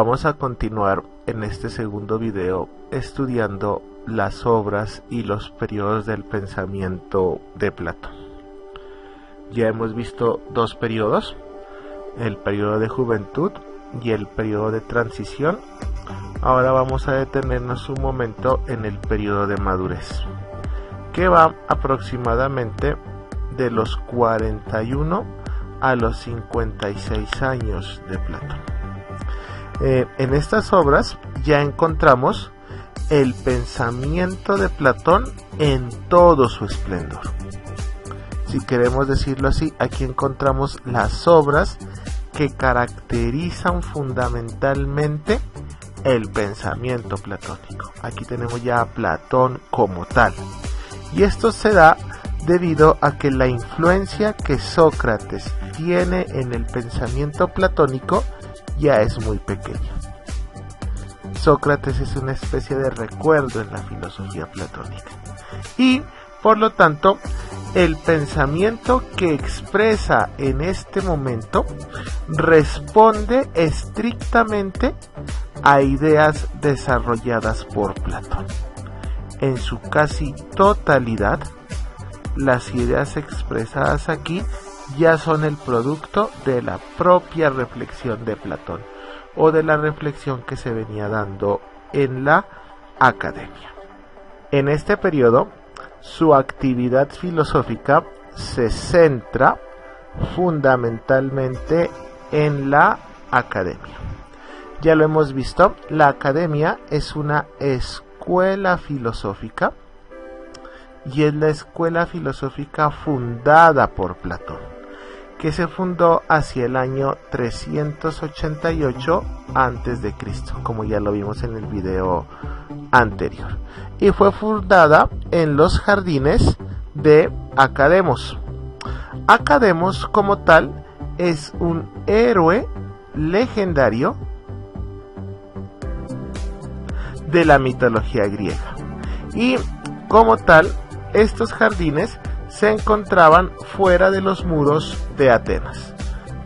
Vamos a continuar en este segundo video estudiando las obras y los periodos del pensamiento de Platón. Ya hemos visto dos periodos, el periodo de juventud y el periodo de transición. Ahora vamos a detenernos un momento en el periodo de madurez, que va aproximadamente de los 41 a los 56 años de Platón. En estas obras ya encontramos el pensamiento de Platón en todo su esplendor. Si queremos decirlo así, aquí encontramos las obras que caracterizan fundamentalmente el pensamiento platónico. Aquí tenemos ya a Platón como tal. Y esto se da debido a que la influencia que Sócrates tiene en el pensamiento platónico ya es muy pequeña. Sócrates es una especie de recuerdo en la filosofía platónica. Y, por lo tanto, el pensamiento que expresa en este momento responde estrictamente a ideas desarrolladas por Platón. En su casi totalidad, las ideas expresadas aquí ya son el producto de la propia reflexión de Platón o de la reflexión que se venía dando en la academia. En este periodo, su actividad filosófica se centra fundamentalmente en la academia. Ya lo hemos visto, la academia es una escuela filosófica y es la escuela filosófica fundada por Platón, que se fundó hacia el año 388 a.C., como ya lo vimos en el video anterior, y fue fundada en los jardines de Academos. Academos, como tal, es un héroe legendario de la mitología griega, y como tal, estos jardines se encontraban fuera de los muros de Atenas.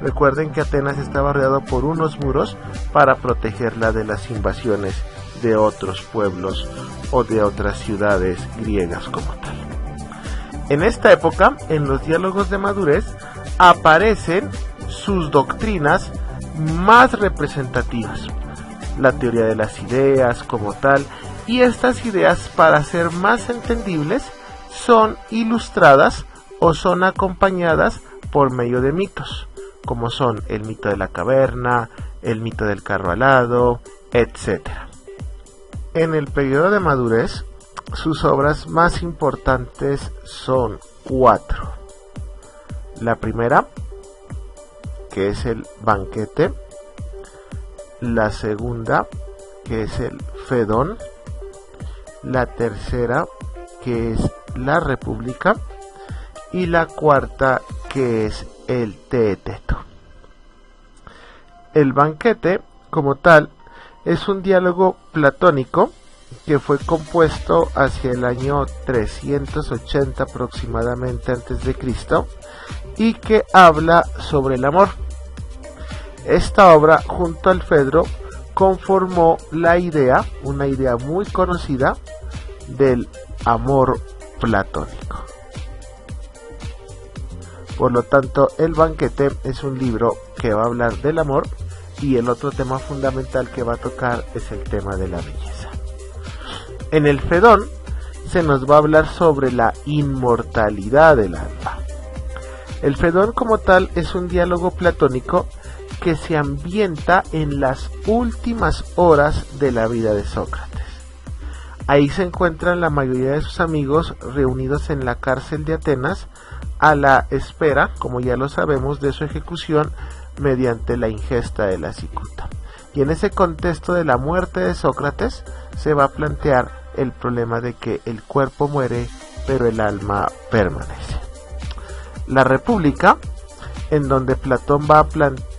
Recuerden que Atenas estaba rodeado por unos muros para protegerla de las invasiones de otros pueblos o de otras ciudades griegas como tal. En esta época, en los diálogos de madurez, aparecen sus doctrinas más representativas, la teoría de las ideas como tal, y estas ideas, para ser más entendibles, son ilustradas o son acompañadas por medio de mitos, como son el mito de la caverna, el mito del carro alado, etc. En el periodo de madurez, sus obras más importantes son 4. La primera, que es el Banquete; la segunda, que es el Fedón; la tercera, que es la República; y la cuarta, que es el Teeteto. El Banquete, como tal, es un diálogo platónico que fue compuesto hacia el año 380 aproximadamente antes de Cristo, y que habla sobre el amor. Esta obra, junto al Fedro, conformó la idea, una idea muy conocida, del amor platónico. Por lo tanto, el Banquete es un libro que va a hablar del amor, y el otro tema fundamental que va a tocar es el tema de la belleza. En el Fedón se nos va a hablar sobre la inmortalidad del alma. El Fedón, como tal, es un diálogo platónico que se ambienta en las últimas horas de la vida de Sócrates. Ahí se encuentran la mayoría de sus amigos reunidos en la cárcel de Atenas a la espera, como ya lo sabemos, de su ejecución mediante la ingesta de la cicuta. Y en ese contexto de la muerte de Sócrates se va a plantear el problema de que el cuerpo muere, pero el alma permanece. La República, en donde Platón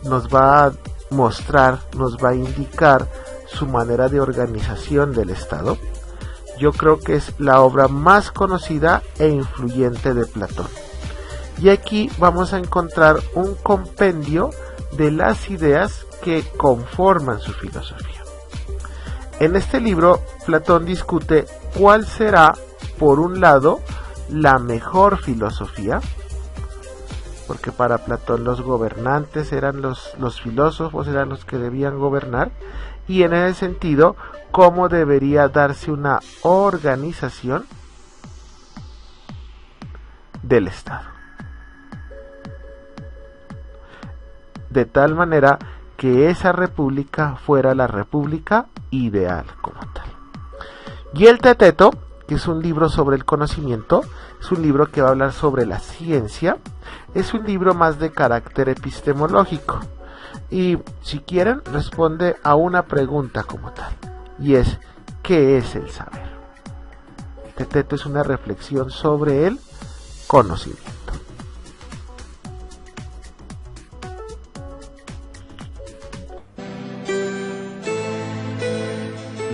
nos va a mostrar, nos va a indicar su manera de organización del Estado. Yo creo que es la obra más conocida e influyente de Platón. Y aquí vamos a encontrar un compendio de las ideas que conforman su filosofía. En este libro, Platón discute cuál será, por un lado, la mejor filosofía, porque para Platón los gobernantes eran los filósofos, eran los que debían gobernar, y en ese sentido, cómo debería darse una organización del Estado, de tal manera que esa república fuera la república ideal como tal. Y el Teteto, que es un libro sobre el conocimiento, es un libro que va a hablar sobre la ciencia, es un libro más de carácter epistemológico, y si quieren responde a una pregunta como tal, y es: ¿qué es el saber? El Teteto es una reflexión sobre el conocimiento.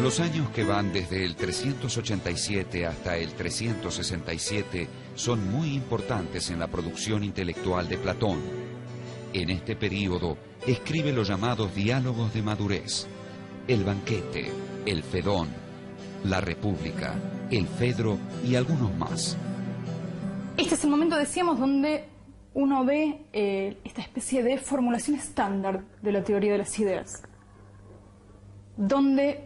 Los años que van desde el 387 hasta el 367 son muy importantes en la producción intelectual de Platón. En este período escribe los llamados diálogos de madurez, el banquete, el Fedón, la República, el Fedro y algunos más. Este es el momento, decíamos, donde uno ve esta especie de formulación estándar de la teoría de las ideas, donde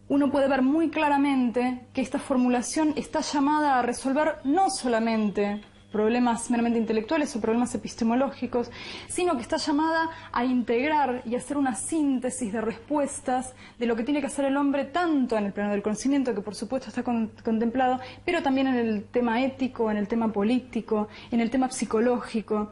uno puede ver muy claramente que esta formulación está llamada a resolver no solamente problemas meramente intelectuales o problemas epistemológicos, sino que está llamada a integrar y hacer una síntesis de respuestas de lo que tiene que hacer el hombre, tanto en el plano del conocimiento, que por supuesto está contemplado, pero también en el tema ético, en el tema político, en el tema psicológico.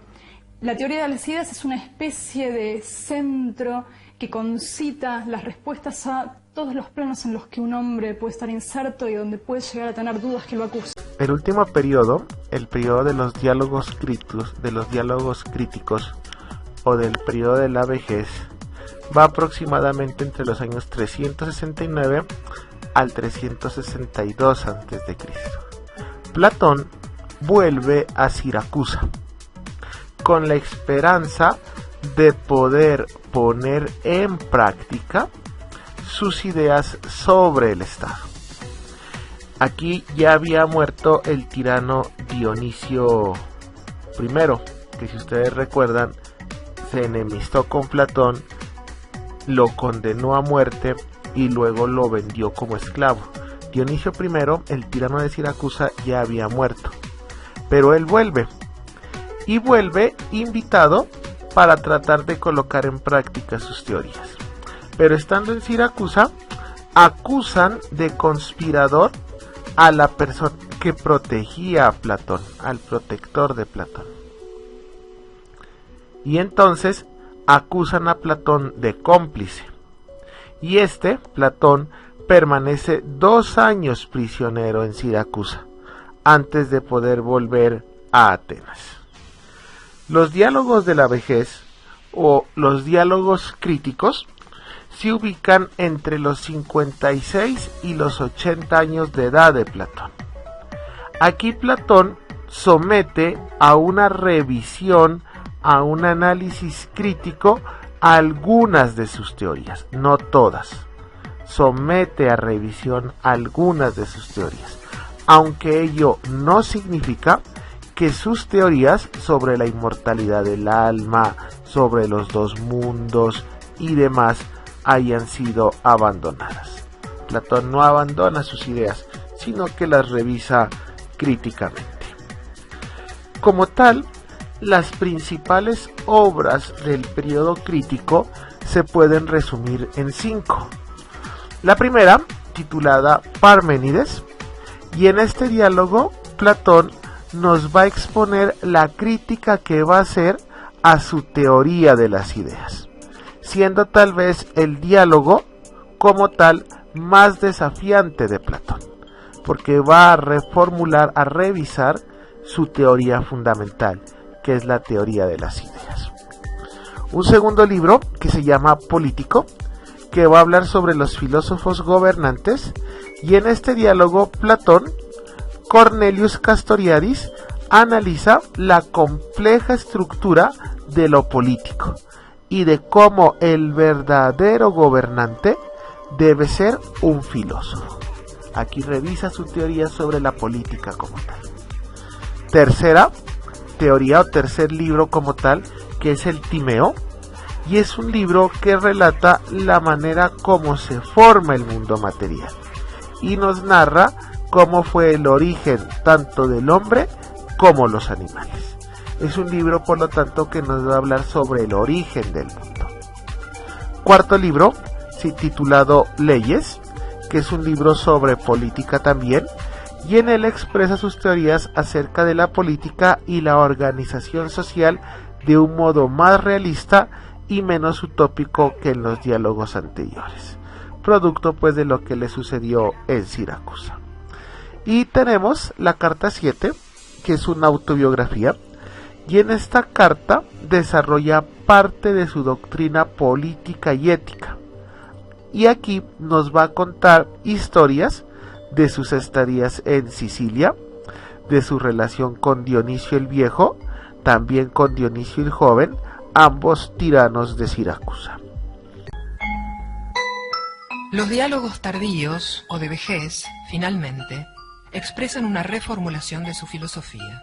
La teoría de las ideas es una especie de centro que concita las respuestas a todos los planos en los que un hombre puede estar inserto y donde puede llegar a tener dudas que lo acusan. El último periodo, el periodo de los diálogos críticos o del periodo de la vejez, va aproximadamente entre los años 369 al 362 a.C. Platón vuelve a Siracusa con la esperanza de poder poner en práctica sus ideas sobre el Estado. Aquí ya había muerto el tirano Dionisio I, que si ustedes recuerdan se enemistó con Platón, lo condenó a muerte y luego lo vendió como esclavo. Dionisio I, el tirano de Siracusa, ya había muerto, pero él vuelve invitado para tratar de colocar en práctica sus teorías. Pero estando en Siracusa, acusan de conspirador a la persona que protegía a Platón, al protector de Platón. Y entonces acusan a Platón de cómplice. Y Platón, permanece 2 años prisionero en Siracusa, antes de poder volver a Atenas. Los diálogos de la vejez, o los diálogos críticos, se ubican entre los 56 y los 80 años de edad de Platón. Aquí Platón somete a una revisión, a un análisis crítico, a algunas de sus teorías, no todas. Somete a revisión algunas de sus teorías, aunque ello no significa que sus teorías sobre la inmortalidad del alma, sobre los 2 mundos y demás hayan sido abandonadas. Platón no abandona sus ideas, sino que las revisa críticamente. Como tal, las principales obras del periodo crítico se pueden resumir en 5. La primera, titulada Parménides, y en este diálogo Platón nos va a exponer la crítica que va a hacer a su teoría de las ideas, siendo tal vez el diálogo como tal más desafiante de Platón, porque va a reformular, a revisar su teoría fundamental, que es la teoría de las ideas. Un segundo libro que se llama Político, que va a hablar sobre los filósofos gobernantes, y en este diálogo Platón, Cornelius Castoriadis, analiza la compleja estructura de lo político y de cómo el verdadero gobernante debe ser un filósofo. Aquí revisa su teoría sobre la política como tal. Tercera teoría o tercer libro como tal, que es el Timeo, y es un libro que relata la manera como se forma el mundo material y nos narra cómo fue el origen tanto del hombre como los animales. Es un libro, por lo tanto, que nos va a hablar sobre el origen del mundo. Cuarto libro, titulado Leyes, que es un libro sobre política también, y en él expresa sus teorías acerca de la política y la organización social de un modo más realista y menos utópico que en los diálogos anteriores, producto pues de lo que le sucedió en Siracusa. Y tenemos la carta 7, que es una autobiografía, y en esta carta desarrolla parte de su doctrina política y ética. Y aquí nos va a contar historias de sus estadías en Sicilia, de su relación con Dionisio el Viejo, también con Dionisio el Joven, ambos tiranos de Siracusa. Los diálogos tardíos o de vejez, finalmente, expresan una reformulación de su filosofía.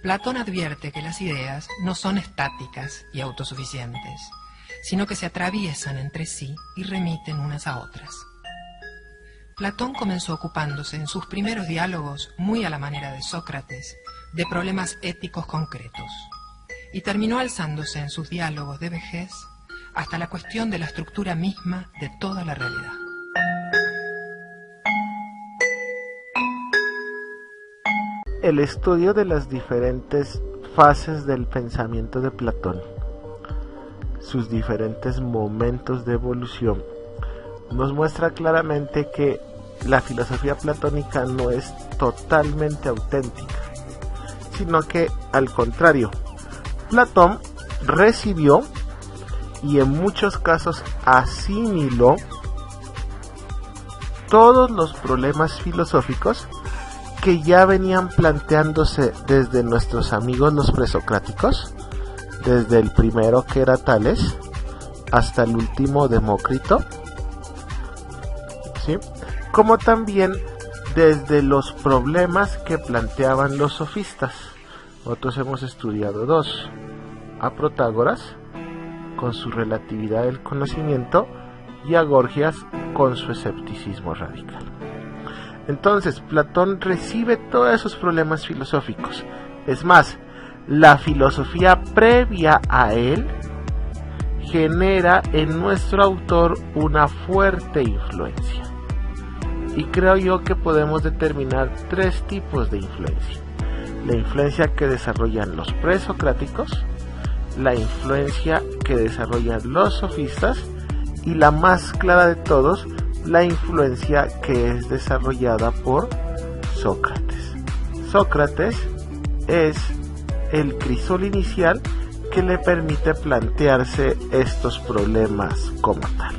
Platón advierte que las ideas no son estáticas y autosuficientes, sino que se atraviesan entre sí y remiten unas a otras. Platón comenzó ocupándose en sus primeros diálogos, muy a la manera de Sócrates, de problemas éticos concretos, y terminó alzándose en sus diálogos de vejez hasta la cuestión de la estructura misma de toda la realidad. El estudio de las diferentes fases del pensamiento de Platón, sus diferentes momentos de evolución, nos muestra claramente que la filosofía platónica no es totalmente auténtica, sino que al contrario, Platón recibió y en muchos casos asimiló todos los problemas filosóficos que ya venían planteándose desde nuestros amigos los presocráticos, desde el primero que era Tales hasta el último Demócrito, ¿sí? Como también desde los problemas que planteaban los sofistas. Nosotros hemos estudiado dos: a Protágoras con su relatividad del conocimiento y a Gorgias con su escepticismo radical. Entonces, Platón recibe todos esos problemas filosóficos. Es más, la filosofía previa a él genera en nuestro autor una fuerte influencia. Y creo yo que podemos determinar tres tipos de influencia: la influencia que desarrollan los presocráticos, la influencia que desarrollan los sofistas y la más clara de todos, la influencia que es desarrollada por Sócrates. Sócrates es el crisol inicial que le permite plantearse estos problemas como tal.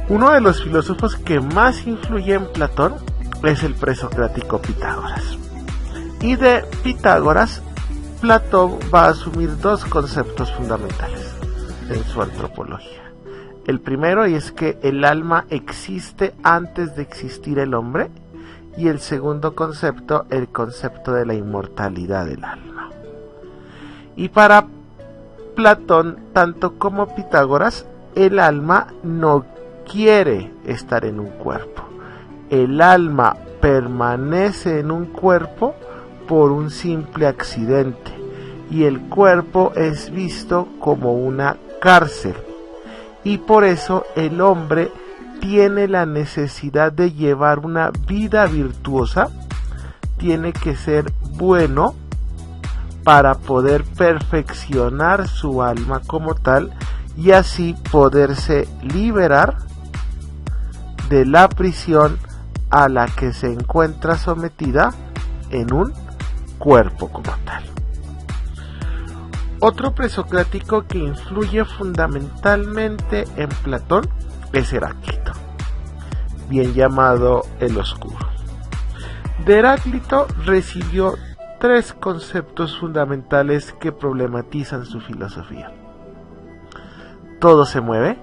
Uno de los filósofos que más influye en Platón es el presocrático Pitágoras. Y de Pitágoras, Platón va a asumir dos conceptos fundamentales en su antropología. El primero es que el alma existe antes de existir el hombre, y el segundo concepto, el concepto de la inmortalidad del alma. Y para Platón, tanto como Pitágoras, el alma no quiere estar en un cuerpo. El alma permanece en un cuerpo por un simple accidente, y el cuerpo es visto como una cárcel. Y por eso el hombre tiene la necesidad de llevar una vida virtuosa, tiene que ser bueno para poder perfeccionar su alma como tal y así poderse liberar de la prisión a la que se encuentra sometida en un cuerpo como tal. Otro presocrático que influye fundamentalmente en Platón es Heráclito, bien llamado el Oscuro. De Heráclito recibió tres conceptos fundamentales que problematizan su filosofía. Todo se mueve,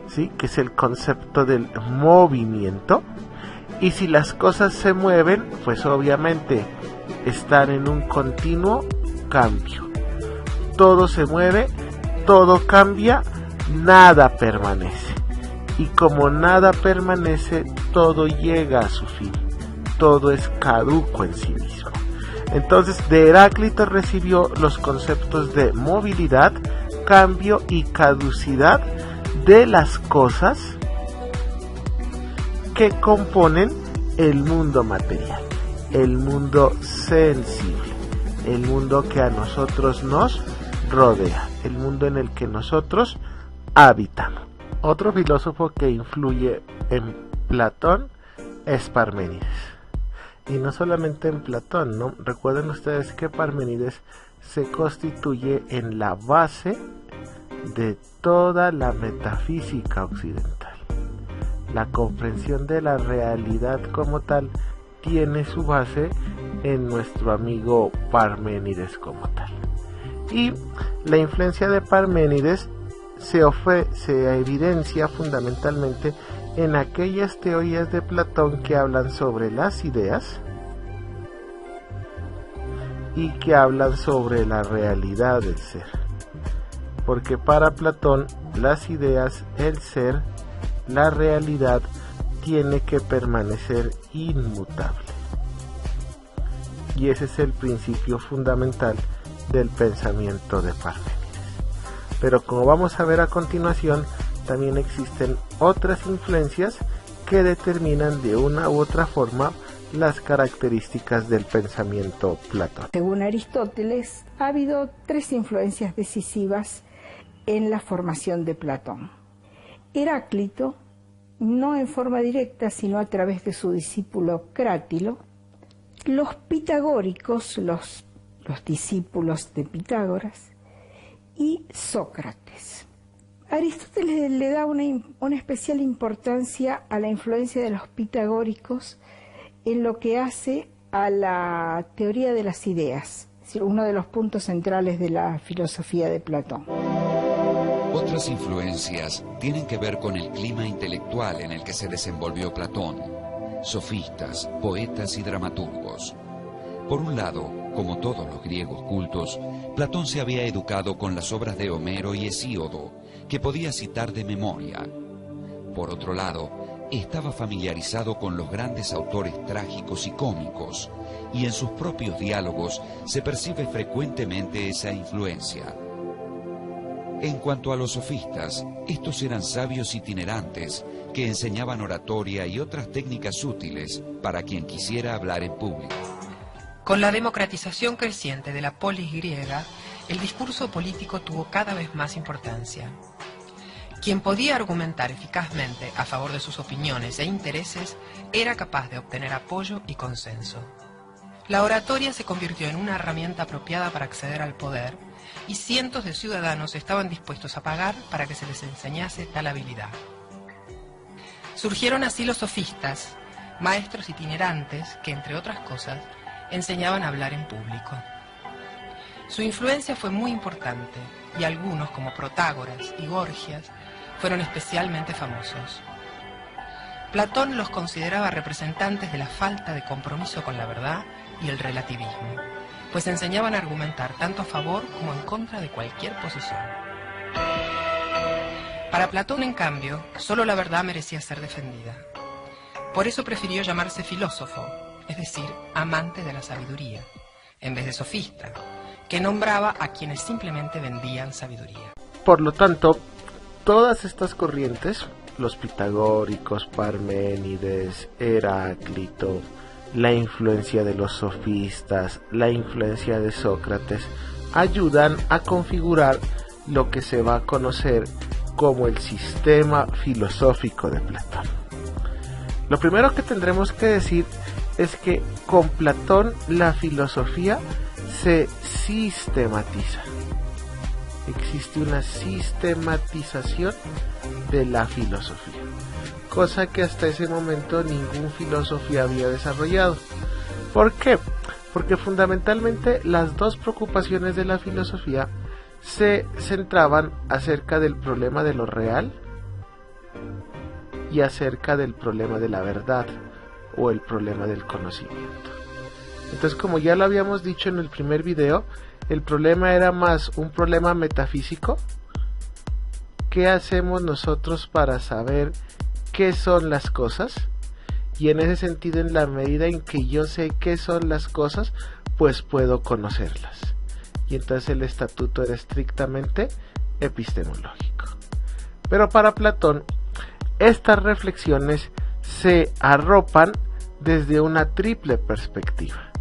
¿sí? Que es el concepto del movimiento. Y si las cosas se mueven, pues obviamente están en un continuo cambio. Todo se mueve, todo cambia, nada permanece. Y como nada permanece, todo llega a su fin. Todo es caduco en sí mismo. Entonces, de Heráclito recibió los conceptos de movilidad, cambio y caducidad de las cosas que componen el mundo material, el mundo sensible, el mundo que a nosotros nos rodea, el mundo en el que nosotros habitamos. Otro filósofo que influye en Platón es Parménides. Y no solamente en Platón, ¿no? Recuerden ustedes que Parménides se constituye en la base de toda la metafísica occidental. La comprensión de la realidad como tal tiene su base en nuestro amigo Parménides como tal. Y la influencia de Parménides se evidencia fundamentalmente en aquellas teorías de Platón que hablan sobre las ideas y que hablan sobre la realidad del ser. Porque para Platón las ideas, el ser, la realidad tiene que permanecer inmutable. Y ese es el principio fundamental del pensamiento de Parménides. Pero como vamos a ver a continuación, también existen otras influencias que determinan de una u otra forma las características del pensamiento platónico. Según Aristóteles, ha habido tres influencias decisivas en la formación de Platón. Heráclito, no en forma directa, sino a través de su discípulo Crátilo. Los pitagóricos, los discípulos de Pitágoras, y Sócrates. Aristóteles le da una especial importancia a la influencia de los pitagóricos en lo que hace a la teoría de las ideas, es decir, uno de los puntos centrales de la filosofía de Platón. Otras influencias tienen que ver con el clima intelectual en el que se desenvolvió Platón, sofistas, poetas y dramaturgos. Por un lado, como todos los griegos cultos, Platón se había educado con las obras de Homero y Hesíodo, que podía citar de memoria. Por otro lado, estaba familiarizado con los grandes autores trágicos y cómicos, y en sus propios diálogos se percibe frecuentemente esa influencia. En cuanto a los sofistas, estos eran sabios itinerantes que enseñaban oratoria y otras técnicas útiles para quien quisiera hablar en público. Con la democratización creciente de la polis griega, el discurso político tuvo cada vez más importancia. Quien podía argumentar eficazmente a favor de sus opiniones e intereses era capaz de obtener apoyo y consenso. La oratoria se convirtió en una herramienta apropiada para acceder al poder y cientos de ciudadanos estaban dispuestos a pagar para que se les enseñase tal habilidad. Surgieron así los sofistas, maestros itinerantes que, entre otras cosas, enseñaban a hablar en público. Su influencia fue muy importante y algunos, como Protágoras y Gorgias, fueron especialmente famosos. Platón los consideraba representantes de la falta de compromiso con la verdad y el relativismo, pues enseñaban a argumentar tanto a favor como en contra de cualquier posición. Para Platón, en cambio, solo la verdad merecía ser defendida. Por eso prefirió llamarse filósofo, es decir, amante de la sabiduría, en vez de sofista, que nombraba a quienes simplemente vendían sabiduría. Por lo tanto, todas estas corrientes, los pitagóricos, Parménides, Heráclito, la influencia de los sofistas, la influencia de Sócrates, ayudan a configurar lo que se va a conocer como el sistema filosófico de Platón. Lo primero que tendremos que decir es que con Platón la filosofía se sistematiza. Existe una sistematización de la filosofía, cosa que hasta ese momento ningún filósofo había desarrollado. ¿Por qué? Porque fundamentalmente las dos preocupaciones de la filosofía se centraban acerca del problema de lo real y acerca del problema de la verdad o el problema del conocimiento. Entonces, como ya lo habíamos dicho en el primer video, el problema era más un problema metafísico. ¿Qué hacemos nosotros para saber qué son las cosas? Y en ese sentido, en la medida en que yo sé qué son las cosas, pues puedo conocerlas. Y entonces el estatuto era estrictamente epistemológico. Pero para Platón, estas reflexiones se arropan desde una triple perspectiva.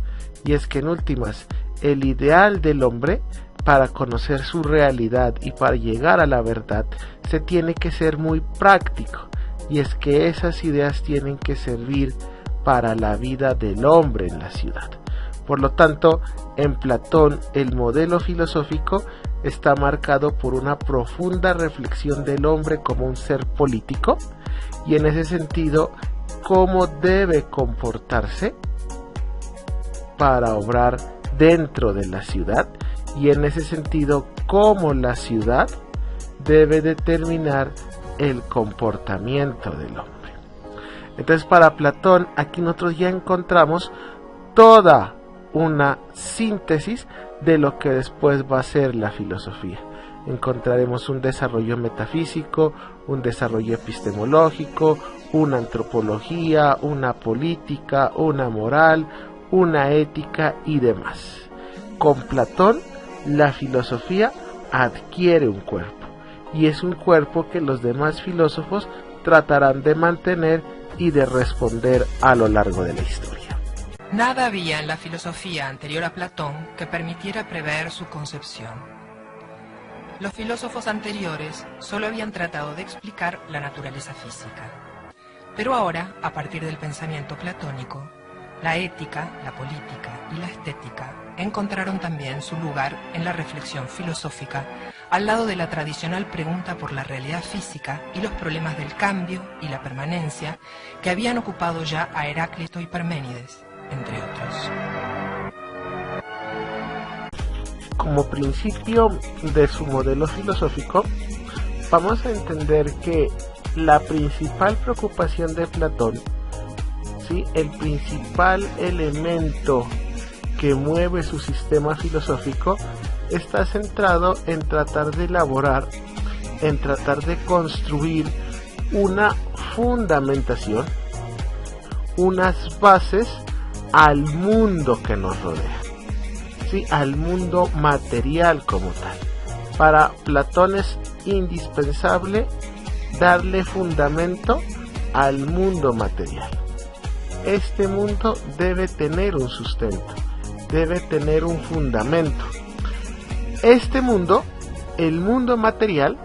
Y es que en últimas, el ideal del hombre, para conocer su realidad y para llegar a la verdad, se tiene que ser muy práctico. Y es que esas ideas tienen que servir para la vida del hombre en la ciudad. Por lo tanto, en Platón el modelo filosófico está marcado por una profunda reflexión del hombre como un ser político y en ese sentido cómo debe comportarse para obrar dentro de la ciudad y en ese sentido cómo la ciudad debe determinar el comportamiento del hombre. Entonces, para Platón, aquí nosotros ya encontramos toda una síntesis de lo que después va a ser la filosofía. Encontraremos un desarrollo metafísico, un desarrollo epistemológico, una antropología, una política, una moral, una ética y demás. Con Platón, la filosofía adquiere un cuerpo. Y es un cuerpo que los demás filósofos tratarán de mantener y de responder a lo largo de la historia. Nada había en la filosofía anterior a Platón que permitiera prever su concepción. Los filósofos anteriores solo habían tratado de explicar la naturaleza física. Pero ahora, a partir del pensamiento platónico, la ética, la política y la estética encontraron también su lugar en la reflexión filosófica al lado de la tradicional pregunta por la realidad física y los problemas del cambio y la permanencia que habían ocupado ya a Heráclito y Parménides, entre otros. Como principio de su modelo filosófico, vamos a entender que la principal preocupación de Platón, ¿sí?, el principal elemento que mueve su sistema filosófico, está centrado en tratar de elaborar, en tratar de construir una fundamentación, unas bases al mundo que nos rodea, ¿sí?, al mundo material como tal. Para Platón es indispensable darle fundamento al mundo material. Este mundo debe tener un sustento, debe tener un fundamento. Este mundo, el mundo material,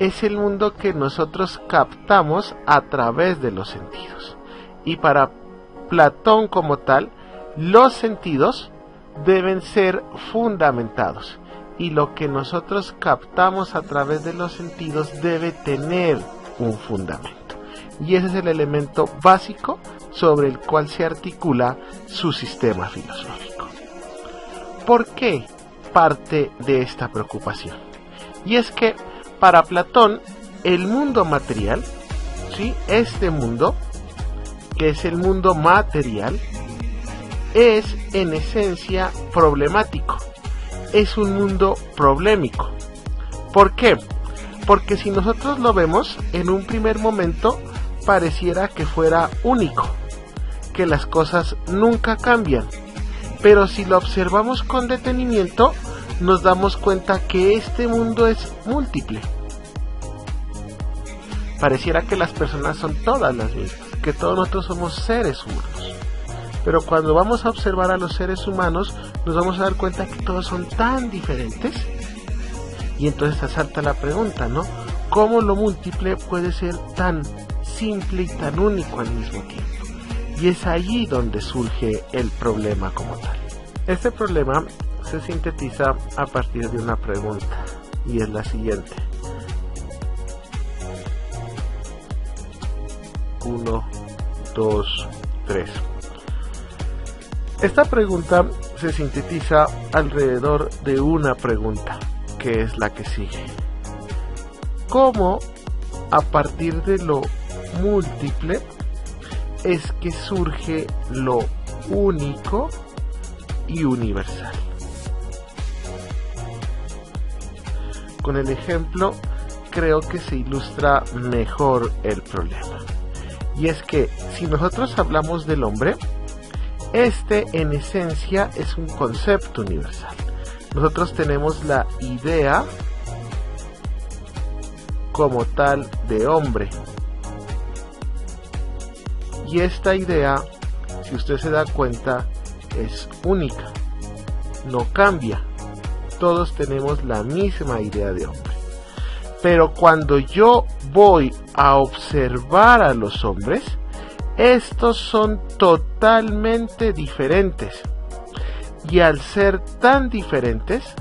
es el mundo que nosotros captamos a través de los sentidos. Y para Platón como tal, los sentidos deben ser fundamentados. Y lo que nosotros captamos a través de los sentidos debe tener un fundamento. Y ese es el elemento básico sobre el cual se articula su sistema filosófico. ¿Por qué parte de esta preocupación? Y es que para Platón el mundo material, ¿sí?, este mundo, que es el mundo material, es en esencia problemático, es un mundo problemático. ¿Por qué? Porque si nosotros lo vemos en un primer momento pareciera que fuera único, que las cosas nunca cambian, pero si lo observamos con detenimiento nos damos cuenta que este mundo es múltiple. Pareciera que las personas son todas las mismas, que todos nosotros somos seres humanos, pero cuando vamos a observar a los seres humanos nos vamos a dar cuenta que todos son tan diferentes. Y entonces asalta la pregunta, ¿no? ¿Cómo lo múltiple puede ser tan simple y tan único al mismo tiempo? Y es allí donde surge el problema como tal. Este problema se sintetiza a partir de una pregunta, y es la siguiente. 1, 2, 3. Esta pregunta se sintetiza alrededor de una pregunta, que es la que sigue. ¿Cómo a partir de lo múltiple es que surge lo único y universal? Con el ejemplo creo que se ilustra mejor el problema. Y es que si nosotros hablamos del hombre, este en esencia es un concepto universal. Nosotros tenemos la idea como tal de hombre. Y esta idea, si usted se da cuenta, es única. No cambia. Todos tenemos la misma idea de hombre. Pero cuando yo voy a observar a los hombres, estos son totalmente diferentes. Y al ser tan diferentes,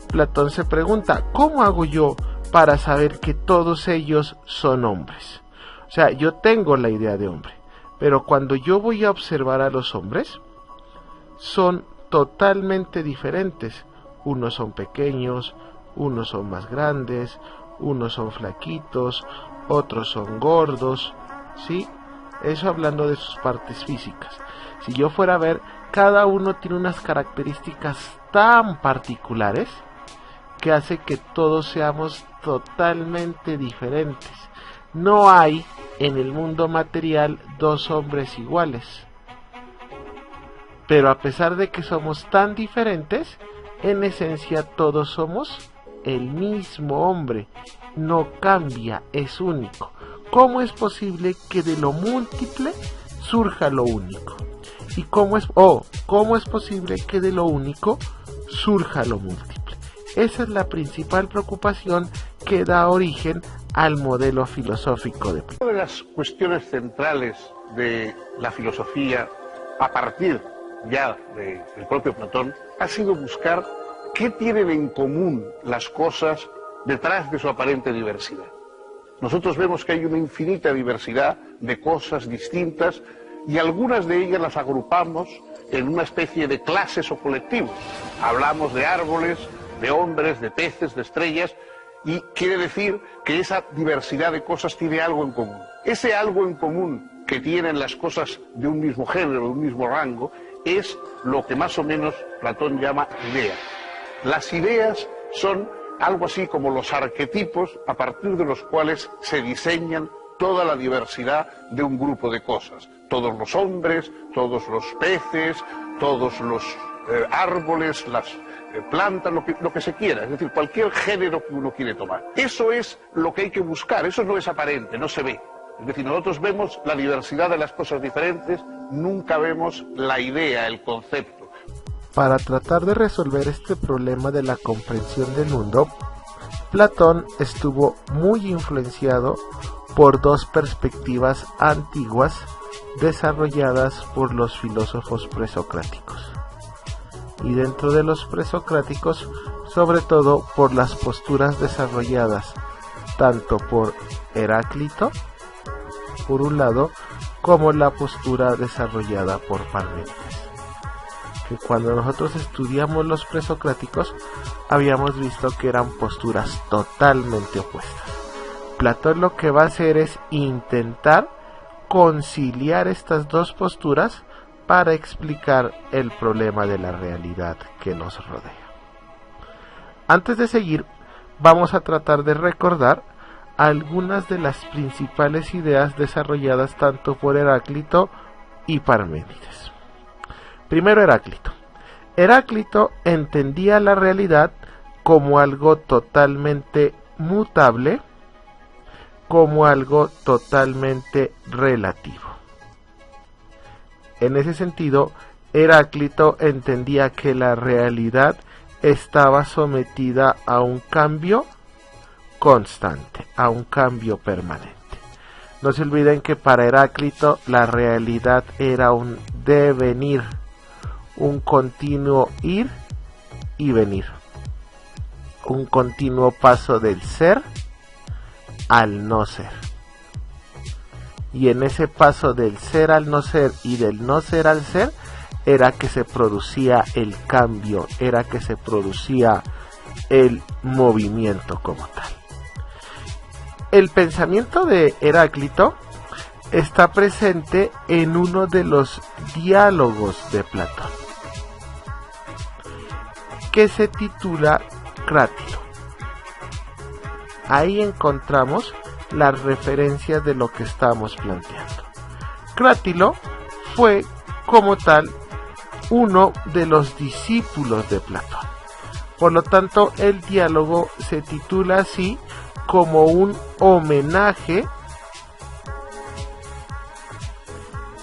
Platón se pregunta, ¿cómo hago yo para saber que todos ellos son hombres? O sea, yo tengo la idea de hombre, pero cuando yo voy a observar a los hombres, son totalmente diferentes. Unos son pequeños, unos son más grandes, unos son flaquitos, otros son gordos, ¿sí? Eso hablando de sus partes físicas. Si yo fuera a ver, cada uno tiene unas características tan particulares que hace que todos seamos totalmente diferentes. No hay en el mundo material dos hombres iguales. Pero a pesar de que somos tan diferentes, en esencia todos somos el mismo hombre. No cambia, es único. ¿Cómo es posible que de lo múltiple surja lo único? ¿Y cómo es posible que de lo único surja lo múltiple? Esa es la principal preocupación que da origen al modelo filosófico de Platón. Una de las cuestiones centrales de la filosofía, a partir ya del propio Platón, ha sido buscar qué tienen en común las cosas detrás de su aparente diversidad. Nosotros vemos que hay una infinita diversidad de cosas distintas y algunas de ellas las agrupamos en una especie de clases o colectivos. Hablamos de árboles, de hombres, de peces, de estrellas, y quiere decir que esa diversidad de cosas tiene algo en común. Ese algo en común que tienen las cosas de un mismo género, de un mismo rango, es lo que más o menos Platón llama idea. Las ideas son algo así como los arquetipos a partir de los cuales se diseñan toda la diversidad de un grupo de cosas. Todos los hombres, todos los peces, todos los árboles, las plantas, lo que se quiera, es decir, cualquier género que uno quiere tomar. Eso es lo que hay que buscar, eso no es aparente, no se ve. Es decir, nosotros vemos la diversidad de las cosas diferentes, nunca vemos la idea, el concepto. Para tratar de resolver este problema de la comprensión del mundo, Platón estuvo muy influenciado por dos perspectivas antiguas desarrolladas por los filósofos presocráticos. Y dentro de los presocráticos, sobre todo por las posturas desarrolladas tanto por Heráclito, por un lado, como la postura desarrollada por Parménides. Que cuando nosotros estudiamos los presocráticos, habíamos visto que eran posturas totalmente opuestas. Platón lo que va a hacer es intentar conciliar estas dos posturas para explicar el problema de la realidad que nos rodea. Antes de seguir, vamos a tratar de recordar algunas de las principales ideas desarrolladas tanto por Heráclito y Parménides. Primero, Heráclito. Heráclito entendía la realidad como algo totalmente mutable, como algo totalmente relativo. En ese sentido, Heráclito entendía que la realidad estaba sometida a un cambio constante, a un cambio permanente. No se olviden que para Heráclito la realidad era un devenir, un continuo ir y venir, un continuo paso del ser al no ser. Y en ese paso del ser al no ser y del no ser al ser era que se producía el cambio, era que se producía el movimiento como tal. El pensamiento de Heráclito está presente en uno de los diálogos de Platón, que se titula Crátilo. Ahí encontramos las referencias de lo que estamos planteando. Crátilo fue, como tal, uno de los discípulos de Platón. Por lo tanto, el diálogo se titula así como un homenaje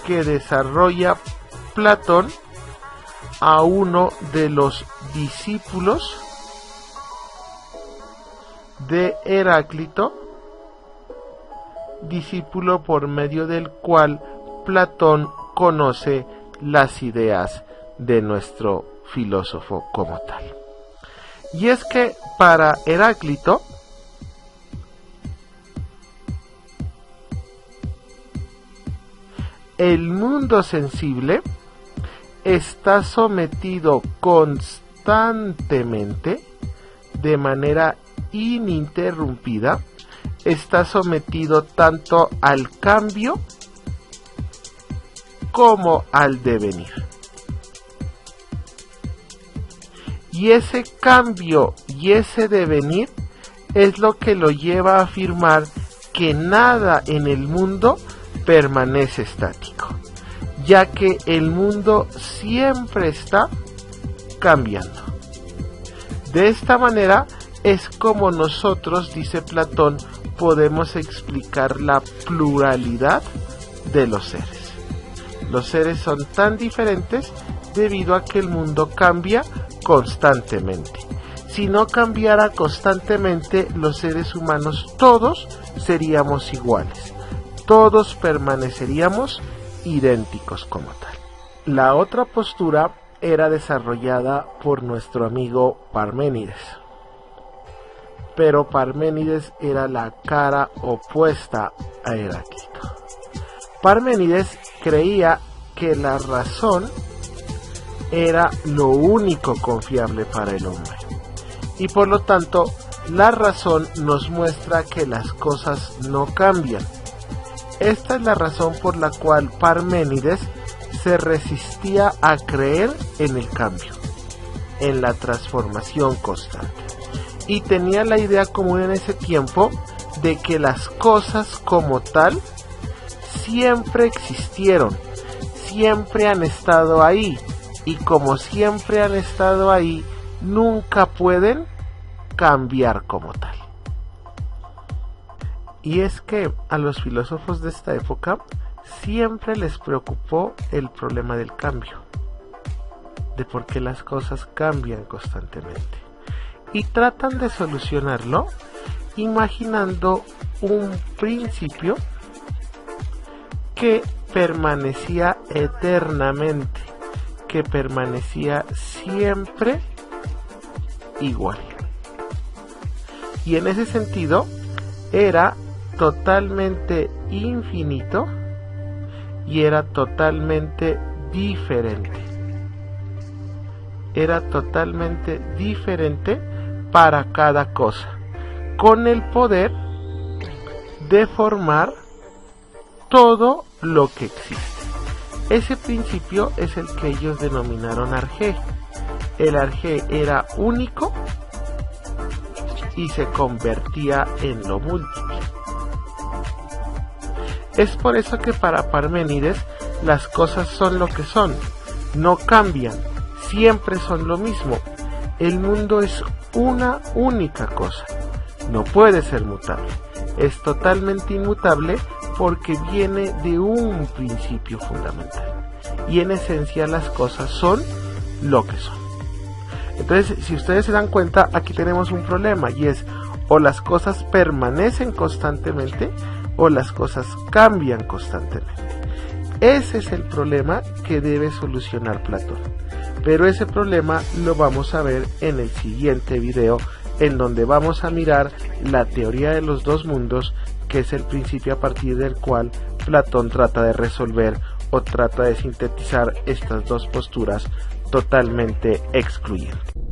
que desarrolla Platón a uno de los discípulos de Heráclito, discípulo por medio del cual Platón conoce las ideas de nuestro filósofo como tal. Y es que para Heráclito, el mundo sensible está sometido constantemente, de manera ininterrumpida, está sometido tanto al cambio como al devenir. Y ese cambio y ese devenir es lo que lo lleva a afirmar que nada en el mundo permanece estático, ya que el mundo siempre está cambiando. De esta manera es como nosotros, dice Platón, podemos explicar la pluralidad de los seres. Los seres son tan diferentes debido a que el mundo cambia constantemente. Si no cambiara constantemente, los seres humanos todos seríamos iguales. Todos permaneceríamos idénticos como tal. La otra postura era desarrollada por nuestro amigo Parménides. Pero Parménides era la cara opuesta a Heráclito. Parménides creía que la razón era lo único confiable para el hombre. Y por lo tanto, la razón nos muestra que las cosas no cambian. Esta es la razón por la cual Parménides se resistía a creer en el cambio, en la transformación constante. Y tenía la idea común en ese tiempo de que las cosas como tal siempre existieron, siempre han estado ahí, y como siempre han estado ahí, nunca pueden cambiar como tal. Y es que a los filósofos de esta época siempre les preocupó el problema del cambio, de por qué las cosas cambian constantemente. Y tratan de solucionarlo imaginando un principio que permanecía eternamente, que permanecía siempre igual. Y en ese sentido era totalmente infinito y era totalmente diferente. Era totalmente diferente para cada cosa, con el poder de formar todo lo que existe. Ese principio es el que ellos denominaron arjé. El arjé era único y se convertía en lo múltiple. Es por eso que para Parménides las cosas son lo que son, no cambian, siempre son lo mismo. El mundo es una única cosa, no puede ser mutable, es totalmente inmutable porque viene de un principio fundamental. Y en esencia las cosas son lo que son. Entonces, si ustedes se dan cuenta, aquí tenemos un problema y es o las cosas permanecen constantemente o las cosas cambian constantemente. Ese es el problema que debe solucionar Platón. Pero ese problema lo vamos a ver en el siguiente video, en donde vamos a mirar la teoría de los dos mundos, que es el principio a partir del cual Platón trata de resolver o trata de sintetizar estas dos posturas totalmente excluyendo.